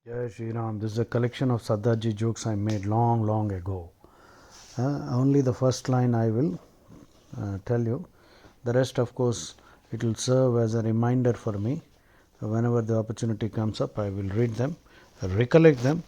Jai Shri Ram. This is a collection of Sardarji jokes I made long, long ago. Only the first line I will tell you. The rest, of course, it will serve as a reminder for me. Whenever the opportunity comes up, I will read them, recollect them.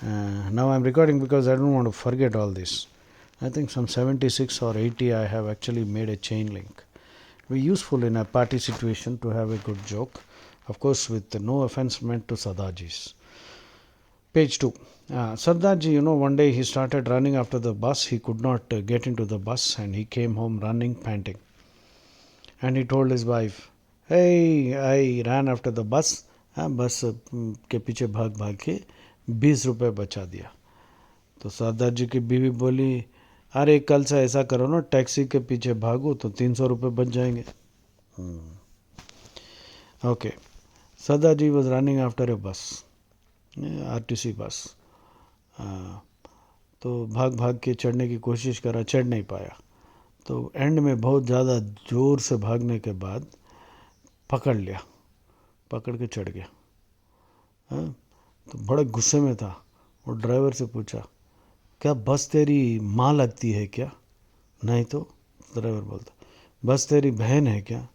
Now I'm recording because I don't want to forget all this. I think some 76 or 80 I have actually made a chain link. Be useful in a party situation to have a good joke. Of course, with no offense meant to Sadajis. Page 2. Sardarji, one day he started running after the bus. He could not get into the bus and he came home running, panting. And he told his wife, Hey, I ran after the bus. बस के पीछे भाग भाग के 20 रुपए बचा दिया. तो सरदार जी की बीवी बोली, अरे कल से ऐसा करो ना, टैक्सी के पीछे भागो तो 300 रुपए बच जाएंगे. Okay. Sardarji was running after a bus, RTC बस. तो भाग भाग के चढ़ने की कोशिश करा, चढ़ नहीं पाया. तो एंड में बहुत ज़्यादा ज़ोर से भागने के बाद पकड़ लिया, पकड़ के चढ़ गया. हाँ, तो बड़े गुस्से में था. और ड्राइवर से पूछा, क्या बस तेरी माँ लगती है क्या? नहीं तो. ड्राइवर बोलता, बस तेरी बहन है क्या?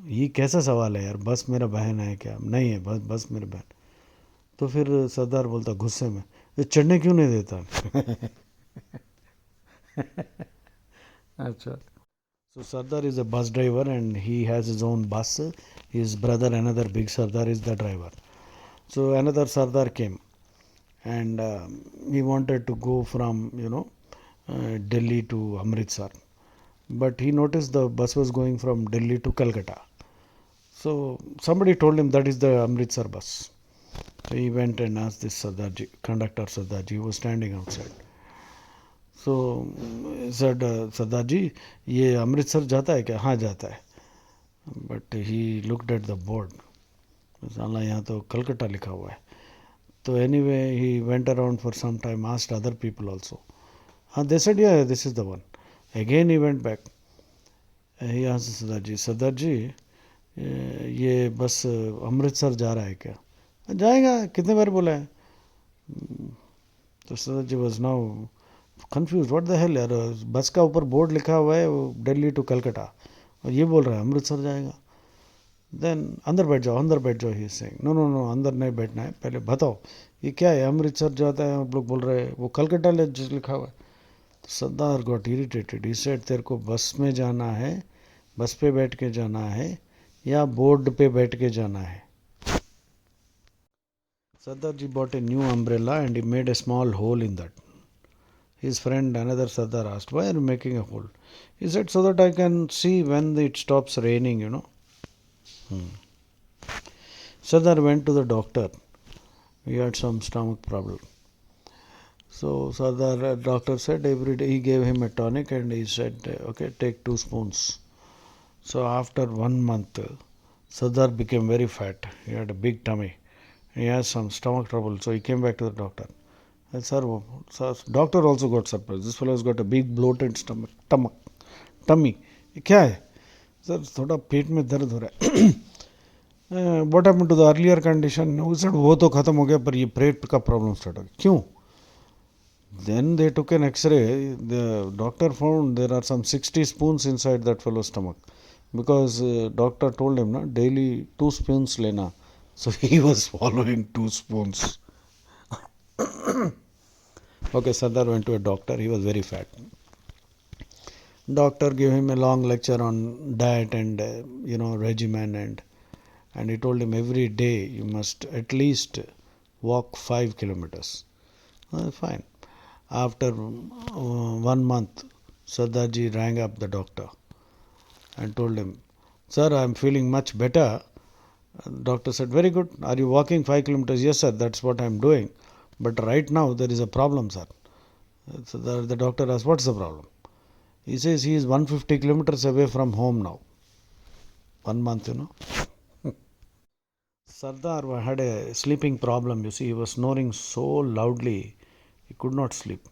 ये कैसा सवाल है यार, बस मेरा बहन है क्या? नहीं है, बस बस मेरी बहन. तो फिर सरदार बोलता गुस्से में, ये चढ़ने क्यों नहीं देता? अच्छा. So Sardar is a bus driver and he has his own bus. His brother, another big Sardar, is the driver. So another Sardar came and he wanted to go from Delhi to Amritsar, but he noticed the bus was going from Delhi to Calcutta. So somebody told him that is the Amritsar bus. So he went and asked this Sardarji, conductor Sardarji, who was standing outside. So said, सरदार जी ये अमृतसर जाता है क्या? हाँ जाता है. But he looked at the board, साला यहाँ तो कलकत्ता लिखा हुआ है. तो anyway he went around for some time, asked other people also. हाँ, they said yeah this is the one. Again he went back. He asked Sardar ji ये bus Amritsar जा रहा है क्या? जाएगा, कितने बार बोला है? तो Sardar ji was now confuse, what the hell यार, बस का ऊपर बोर्ड लिखा हुआ है दिल्ली टू कलकत्ता और ये बोल रहा है अमृतसर जाएगा. देन अंदर बैठ जाओ, अंदर बैठ जाओ. He saying, no no no, अंदर नहीं बैठना है, पहले बताओ ये क्या है? अमृतसर जाता है आप लोग बोल रहे हैं, वो कलकत्ता लिखा हुआ है. तो सरदार गॉट इरिटेटेड. ही सेड, तेरे को बस में जाना है, बस पे बैठ के जाना है या बोर्ड पे बैठ के जाना है? सरदार जी bought a new umbrella and he made a small hole in that. His friend, another Sardar, asked, why are you making a hole? He said, so that I can see when it stops raining. Sardar went to the doctor. He had some stomach problem. So Sardar, doctor said every day, he gave him a tonic and he said, okay, take 2 spoons. So after 1 month, Sardar became very fat. He had a big tummy. He has some stomach trouble. So he came back to the doctor. And sir, doctor also got surprised. This fellow has got a big bloated tummy. ये क्या है? Sir थोड़ा पेट में दर्द हो रहा है. What happened to the earlier condition? वो तो खत्म हो गया, पर ये पेट का प्रॉब्लम स्टार्ट हो गया. क्यों? Then they took an X-ray. The doctor found there are some 60 spoons inside that fellow's stomach, because doctor told him na daily 2 spoons lena. So he was swallowing 2 spoons. Okay, Sardar went to a doctor. He was very fat. Doctor gave him a long lecture on diet and regimen, and he told him every day you must at least walk 5 kilometers. Fine. After 1 month, Sardarji rang up the doctor and told him, sir, I am feeling much better. Doctor said, very good. Are you walking 5 kilometers? Yes, sir, that's what I am doing. But right now there is a problem, sir. So the doctor asked, what's the problem? He says he is 150 kilometers away from home now. 1 month. Sardar had a sleeping problem. You see, he was snoring so loudly, he could not sleep.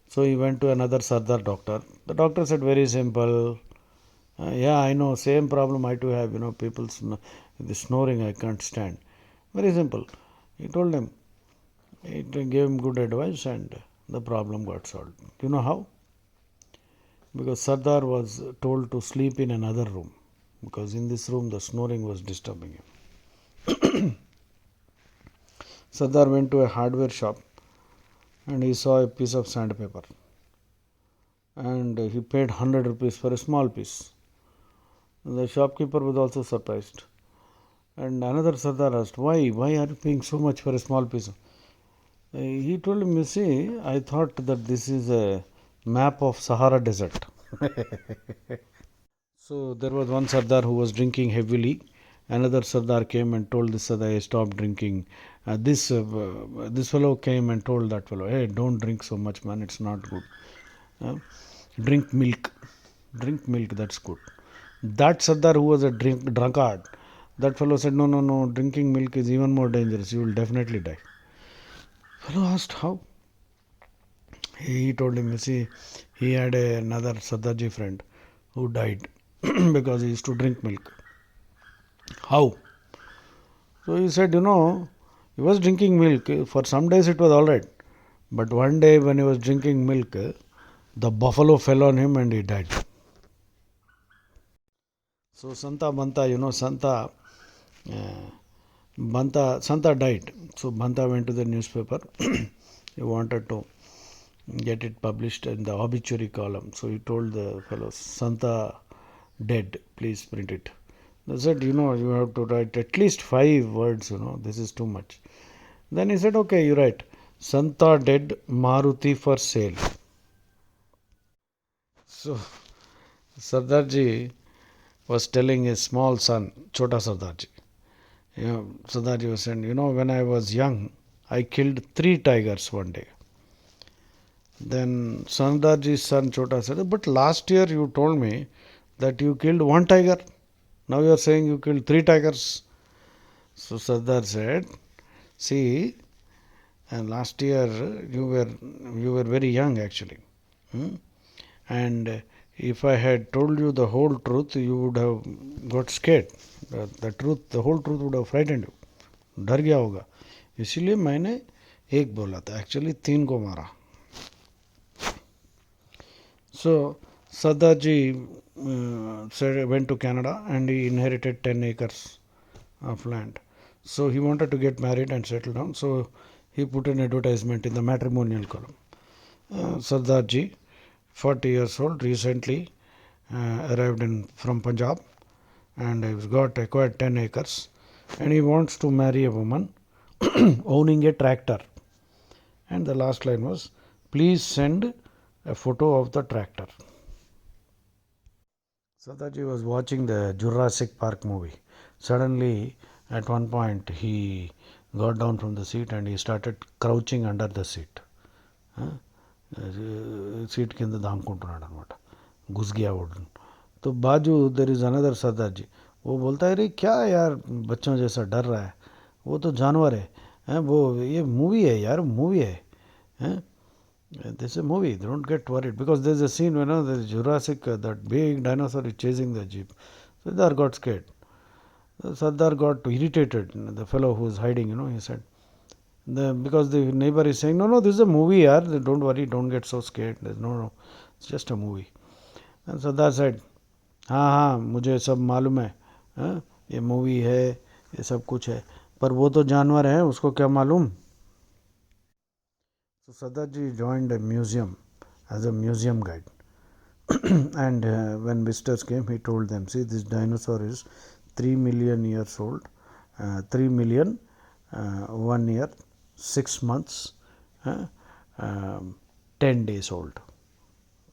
So he went to another Sardar doctor. The doctor said, very simple. Yeah, I know, same problem I too have. People, the snoring I can't stand. Very simple. He told him, it gave him good advice and the problem got solved. You know how? Because Sardar was told to sleep in another room because in this room the snoring was disturbing him. Sardar went to a hardware shop and he saw a piece of sandpaper and he paid 100 rupees for a small piece. The shopkeeper was also surprised. And another Sardar asked, Why are you paying so much for a small piece? He told him, you see, I thought that this is a map of Sahara Desert. So there was one Sardar who was drinking heavily. Another Sardar came and told this Sardar, stop drinking. This fellow came and told that fellow, hey, don't drink so much, man, it's not good. Uh, drink milk. Drink milk, that's good. That Sardar who was a drunkard, that fellow said, no, no, no, drinking milk is even more dangerous. You will definitely die. Fellow asked how. He told him, you see, he had another Sardarji friend who died because he used to drink milk. How? So he said, he was drinking milk. For some days it was all right. But one day when he was drinking milk, the buffalo fell on him and he died. So Santa Banta, Santa died. So Banta went to the newspaper. He wanted to get it published in the obituary column. So he told the fellow, Santa dead, please print it. They said, you have to write at least 5 words, this is too much. Then he said, okay, you write, Santa dead, Maruti for sale. So Sardarji was telling his small son, Chota Sardarji. Sardarji was saying, when I was young, I killed 3 tigers one day. Then Sardarji's son Chota said, but last year you told me that you killed 1 tiger. Now you are saying you killed 3 tigers. So Sardar said, see, and last year you were very young actually. And if I had told you the whole truth, you would have got scared. The whole truth would have frightened you. डर गया होगा. इसीलिए मैंने एक बोला था. Actually 3 को मारा. So Sardarji went to Canada and he inherited 10 acres of land. So he wanted to get married and settle down. So he put an advertisement in the matrimonial column. Sardarji, 40 years old, recently arrived from Punjab and he's acquired 10 acres and he wants to marry a woman owning a tractor. And the last line was, please send a photo of the tractor. Sardarji was watching the Jurassic Park movie. Suddenly, at one point, he got down from the seat and he started crouching under the seat. Seat के अंदर दांकुंటున్నాడు అనమాట घुस गया वो. तो बाजू there is another सरदार जी. वो बोलता है, अरे क्या यार बच्चों जैसा डर रहा है, वो तो जानवर है, वो ये मूवी है यार, मूवी है. This is a movie. Don't get worried because there's a scene when the Jurassic, that big dinosaur is chasing the jeep. Sardar got scared. Sardar got irritated. The fellow who was hiding, he said, because the neighbor is saying, no, this is a movie, yaar. Don't worry, don't get so scared. No, it's just a movie. And Sardar said, हाँ मुझे सब मालूम है, ये movie है, ये सब कुछ है, पर वो तो जानवर है, उसको क्या मालूम. So Sardarji joined a museum as a museum guide. And when visitors came, he told them, see, this dinosaur is 3 million years old, 3 million, 1 year, 6 months, 10 days old.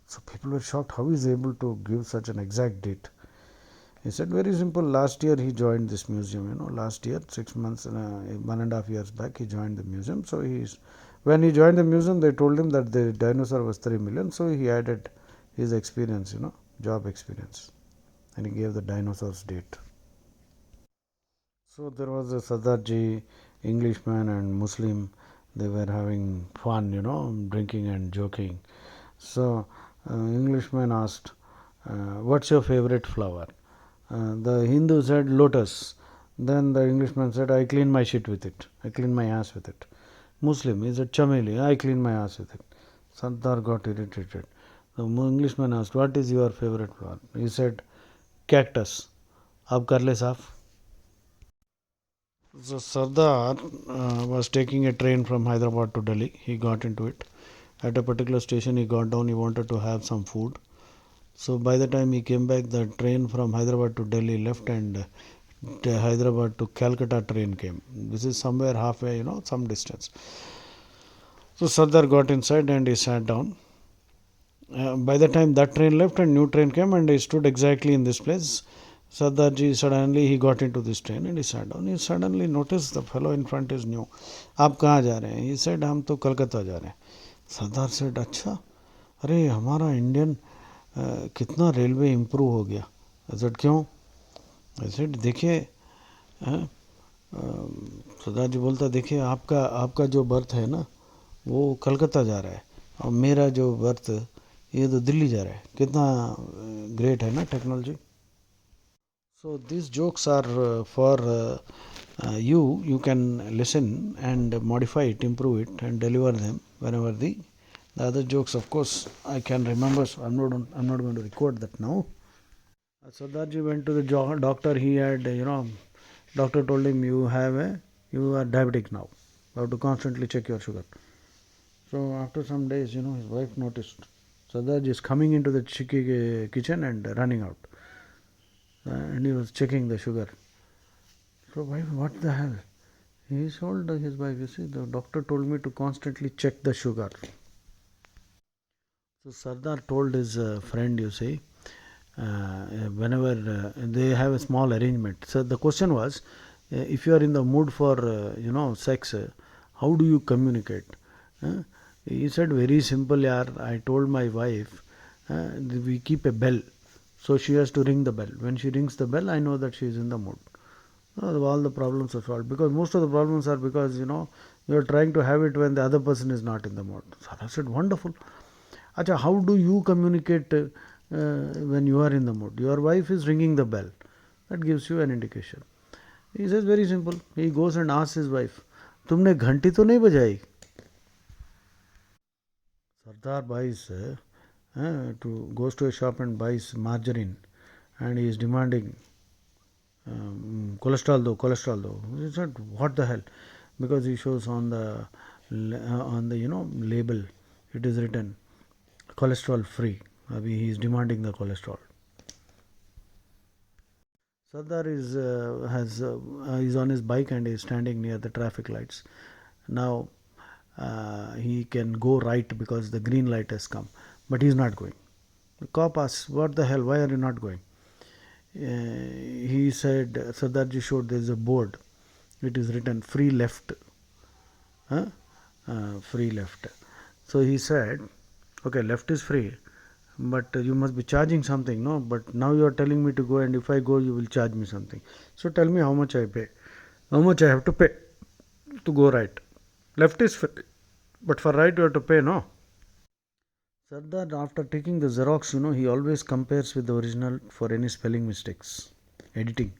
So people were shocked. How is he able to give such an exact date? He said, very simple. Last year he joined this museum. Last year, 6 months, 1.5 years back, he joined the museum. So when he joined the museum, they told him that the dinosaur was 3 million. So he added his experience, job experience, and he gave the dinosaur's date. So there was a Sardarji, Englishman and Muslim. They were having fun, drinking and joking. So Englishman asked, what's your favorite flower? The Hindu said lotus. Then the Englishman said, I clean my shit with it. I clean my ass with it. Muslim, he said, Chameli, I clean my ass with it. Sardar got irritated. The Englishman asked, what is your favorite flower? He said, cactus. Ab kar le saaf. So Sardar was taking a train from Hyderabad to Delhi. He got into it. At a particular station, he got down. He wanted to have some food. So by the time he came back, the train from Hyderabad to Delhi left, and Hyderabad to Calcutta train came. This is somewhere halfway, some distance. So Sardar got inside and he sat down. By the time that train left and new train came and he stood exactly in this place, Sardarji suddenly he got into this train and he sat down. He suddenly noticed the fellow in front is new. आप कहाँ जा रहे हैं? He said हम तो कलकत्ता जा रहे हैं. Sardar said अच्छा अरे हमारा इंडियन कितना रेलवे इम्प्रूव हो गया. I said क्यों? I said देखिए सरदार जी बोलता देखिए आपका आपका जो बर्थ है ना वो कलकत्ता जा रहा है और मेरा जो बर्थ ये तो दिल्ली जा रहा है. कितना ग्रेट है ना technology. So these jokes are for you can listen and modify it, improve it and deliver them whenever the other jokes of course I can remember, so I'm not going to record that now. Sardarji went to the doctor. He had doctor told him you are diabetic now, you have to constantly check your sugar. So after some days his wife noticed Sardarji is coming into the kitchen and running out, and he was checking the sugar. So wife, what the hell? He told his wife, you see, the doctor told me to constantly check the sugar. So Sardar told his friend, you see, whenever they have a small arrangement. So the question was, if you are in the mood for sex, how do you communicate? He said very simple, yaar. I told my wife, we keep a bell, so she has to ring the bell. When she rings the bell, I know that she is in the mood. All the problems are solved, because most of the problems are because you are trying to have it when the other person is not in the mood. Sarah said, wonderful. Acha, how do you communicate when you are in the mood? Your wife is ringing the bell. That gives you an indication. He says very simple. He goes and asks his wife, तुमने घंटी तो नहीं बजाई? Sardar buys goes to a shop and buys margarine, and he is demanding cholesterol though. He said, what the hell? Because he shows on the label, it is written cholesterol free. He is demanding the cholesterol. Sardar is on his bike and is standing near the traffic lights. Now he can go right because the green light has come, but he is not going. The cop asks, what the hell, why are you not going? He said, Sardarji showed there is a board. It is written free left. Free left. So he said, okay, left is free, but you must be charging something, no? But now you are telling me to go, and if I go, you will charge me something. So tell me how much I pay. How much I have to pay to go right. Left is free, but for right you have to pay, no? Sardar, after taking the Xerox, he always compares with the original for any spelling mistakes. Editing.